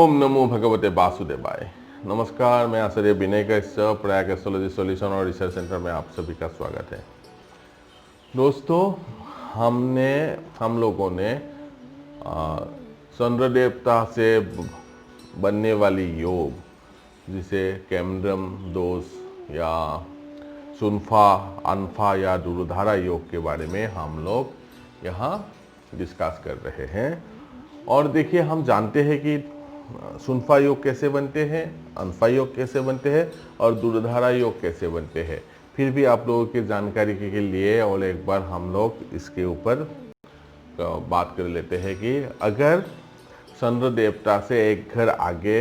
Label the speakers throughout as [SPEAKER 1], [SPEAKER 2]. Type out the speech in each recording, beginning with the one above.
[SPEAKER 1] ओम नमो भगवते वासुदेवाय। नमस्कार, मैं आचार्य विनय कश्यप, प्रयाग एस्ट्रोलॉजी सॉल्यूशन और रिसर्च सेंटर में आप सभी का स्वागत है। दोस्तों, हम लोगों ने चंद्र देवता से बनने वाली योग, जिसे कैमरम दोष या सुनफा अनफा या दुर्धारा योग के बारे में हम लोग यहाँ डिस्कस कर रहे हैं। और देखिए, हम जानते हैं कि सुनफा योग कैसे बनते हैं, अनफा योग कैसे बनते हैं और दुर्धारा योग कैसे बनते हैं। फिर भी आप लोगों की जानकारी के लिए और एक बार हम लोग इसके ऊपर बात कर लेते हैं कि अगर चंद्र देवता से एक घर आगे,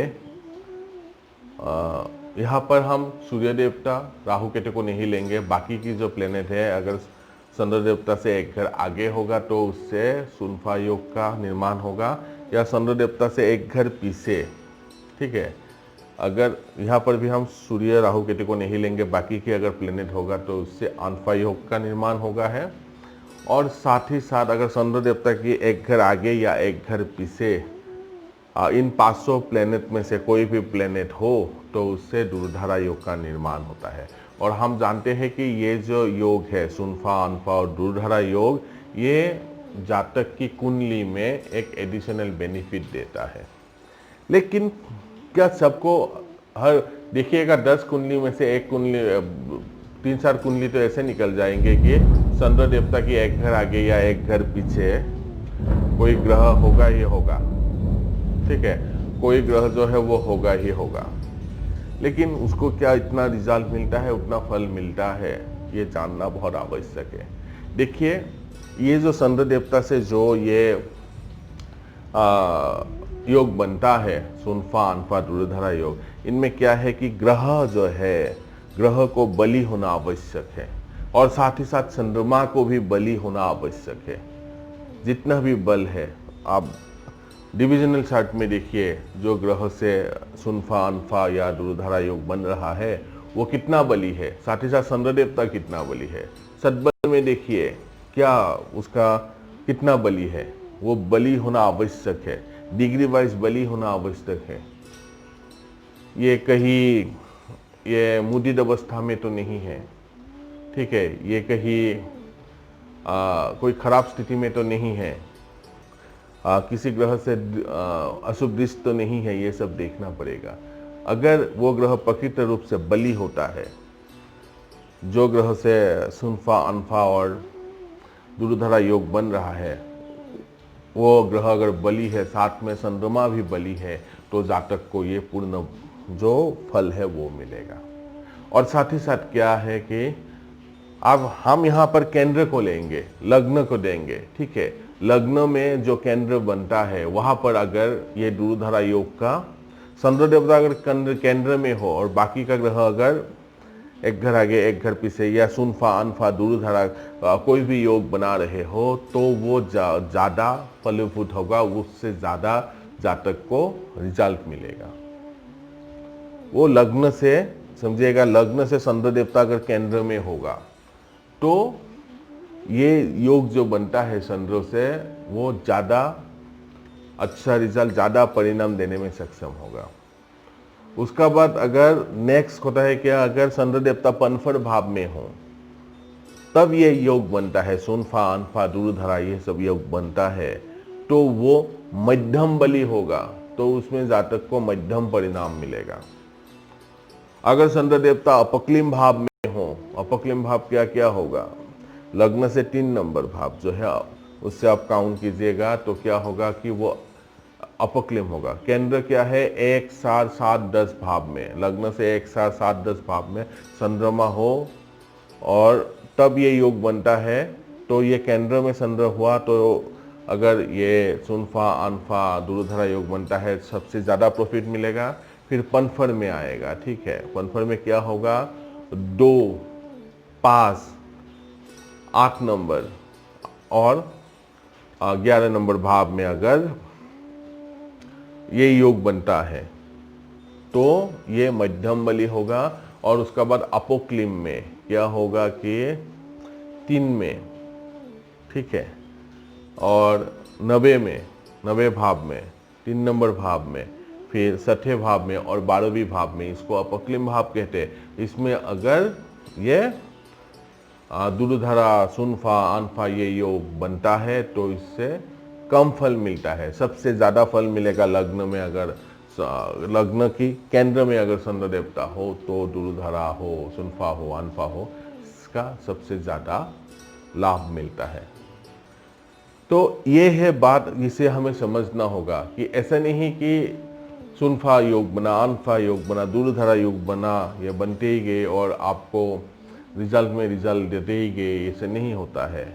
[SPEAKER 1] यहाँ पर हम सूर्य देवता राहु केतु को नहीं लेंगे, बाकी की जो प्लेनेट है अगर चंद्र देवता से एक घर आगे होगा तो उससे सुनफा योग का निर्माण होगा, या चंद्र देवता से एक घर पीछे, ठीक है। अगर यहाँ पर भी हम सूर्य राहु केतु को नहीं लेंगे, बाकी की अगर प्लेनेट होगा तो उससे अनफा योग का निर्माण होगा है। और साथ ही साथ अगर चंद्र देवता की एक घर आगे या एक घर पीछे इन 500 प्लेनेट में से कोई भी प्लेनेट हो तो उससे दुर्धारा योग का निर्माण होता है। और हम जानते हैं कि ये जो योग है सुनफा अनफा और दुर्धारा योग, ये जातक की कुंडली में एक एडिशनल बेनिफिट देता है। लेकिन क्या सबको देखिएगा 10 कुंडली में से एक कुंडली, 3-4 कुंडली तो ऐसे निकल जाएंगे कि चंद्र देवता की एक घर आगे या एक घर पीछे कोई ग्रह होगा ही होगा, ठीक है, कोई ग्रह जो है वो होगा ही होगा। लेकिन उसको क्या इतना रिजल्ट मिलता है, उतना फल मिलता है, ये जानना बहुत आवश्यक है। देखिए, ये जो चंद्र देवता से जो ये योग बनता है सुनफा अनफा दुर्धारा योग, इनमें क्या है कि ग्रह जो है, ग्रह को बलि होना आवश्यक है और साथ ही साथ चंद्रमा को भी बलि होना आवश्यक है। जितना भी बल है, आप डिविजनल चार्ट में देखिए, जो ग्रह से सुनफा अनफा या दुर्धारा योग बन रहा है वो कितना बली है, साथ ही साथ चंद्र देवता कितना बली है। सद्बल में देखिए क्या उसका कितना बली है, वो बली होना आवश्यक है, डिग्री वाइज बली होना आवश्यक है। ये कहीं ये मुदित अवस्था में तो नहीं है, ठीक है, ये कहीं कोई खराब स्थिति में तो नहीं है, किसी ग्रह से अशुभ दृष्टि तो नहीं है, ये सब देखना पड़ेगा। अगर वो ग्रह प्रकृत रूप से बली होता है, जो ग्रह से सुनफा अनफा और दुर्धारा योग बन रहा है, वो ग्रह अगर बली है, साथ में चंद्रमा भी बली है, तो जातक को ये पूर्ण जो फल है वो मिलेगा। और साथ ही साथ क्या है कि अब हम यहाँ पर केंद्र को लेंगे, लग्न को देंगे, ठीक है। लग्न में जो केंद्र बनता है वहां पर अगर ये दुर्धारा योग का चंद्र देवता अगर केंद्र में हो और बाकी का ग्रह अगर एक घर आगे एक घर पीछे या सुनफा अनफा दुर्धारा कोई भी योग बना रहे हो, तो वो ज़्यादा फलीभूत होगा, उससे ज़्यादा जातक को रिजल्ट मिलेगा। वो लग्न से, समझिएगा, लग्न से चंद्र देवता अगर केंद्र में होगा तो ये योग जो बनता है चंद्र से, वो ज़्यादा अच्छा रिजल्ट, ज़्यादा परिणाम देने में सक्षम होगा। उसका बाद अगर नेक्स्ट होता है क्या, अगर चंद्र देवता पनफर भाव में हो तब ये योग बनता है, सुनफा अनफा दुर्धारा ये सब योग बनता है, तो वो मध्यम बली होगा, तो उसमें जातक को मध्यम परिणाम मिलेगा। अगर चंद्र देवता अपक्लिम भाव में हो, अपक्लिम भाव क्या क्या होगा, लग्न से 3 नंबर भाव जो है उससे आप काउंट कीजिएगा, तो क्या होगा कि वो अपक्लिम होगा। केंद्र क्या है, 1 7 7 10 भाव में, लग्न से 1 7 7 10 भाव में चंद्रमा हो और तब ये योग बनता है। तो ये केंद्र में चंद्र हुआ तो अगर ये सुनफा अनफा दुर्धारा योग बनता है, सबसे ज़्यादा प्रॉफिट मिलेगा। फिर पनफर में आएगा, ठीक है, पनफर में क्या होगा, 2 5 8 नंबर और 11 नंबर भाव में अगर ये योग बनता है तो ये मध्यम बली होगा। और उसका बाद अपोक्लिम में क्या होगा कि 3 में, ठीक है, और 90 में, 90 भाव में, 3 नंबर भाव में फिर छठे भाव में और 12वीं भाव में, इसको अपक्लिम भाव कहते हैं। इसमें अगर ये दुर्धरा, सुनफा, अनफा ये योग बनता है तो इससे कम फल मिलता है। सबसे ज़्यादा फल मिलेगा लग्न में, अगर लग्न की केंद्र में अगर चंद्र देवता हो तो दुर्धरा हो, सुनफा हो, अनफा हो, इसका सबसे ज़्यादा लाभ मिलता है। तो ये है बात, इसे हमें समझना होगा कि ऐसा नहीं कि सुनफा योग बना, अनफा योग बना, दुर्धरा योग बना, ये बनते ही गए और आपको रिजल्ट में रिजल्ट देते ही गए, ऐसे नहीं होता है।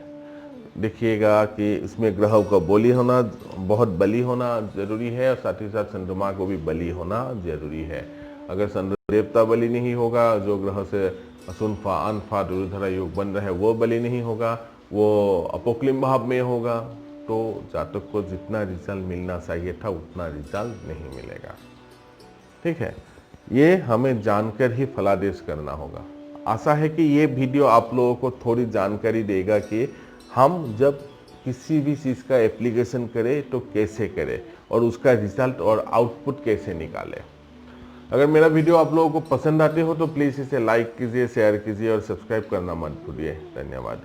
[SPEAKER 1] देखिएगा कि इसमें ग्रहों का बलि होना, बहुत बलि होना जरूरी है और साथ ही साथ चंद्रमा को भी बलि होना जरूरी है। अगर चंद्र देवता बलि नहीं होगा, जो ग्रह से सुनफा, अनफा, दुर्धरा योग बन रहा है वो बलि नहीं होगा, वो अपोक्लिम भाव में होगा, तो जातक को जितना रिजल्ट मिलना चाहिए था उतना रिजल्ट नहीं मिलेगा। ठीक है, ये हमें जानकर ही फलादेश करना होगा। आशा है कि ये वीडियो आप लोगों को थोड़ी जानकारी देगा कि हम जब किसी भी चीज़ का एप्लीकेशन करें तो कैसे करें और उसका रिजल्ट और आउटपुट कैसे निकालें। अगर मेरा वीडियो आप लोगों को पसंद आते हो तो प्लीज़ इसे लाइक कीजिए, शेयर कीजिए और सब्सक्राइब करना मत भूलिए। धन्यवाद।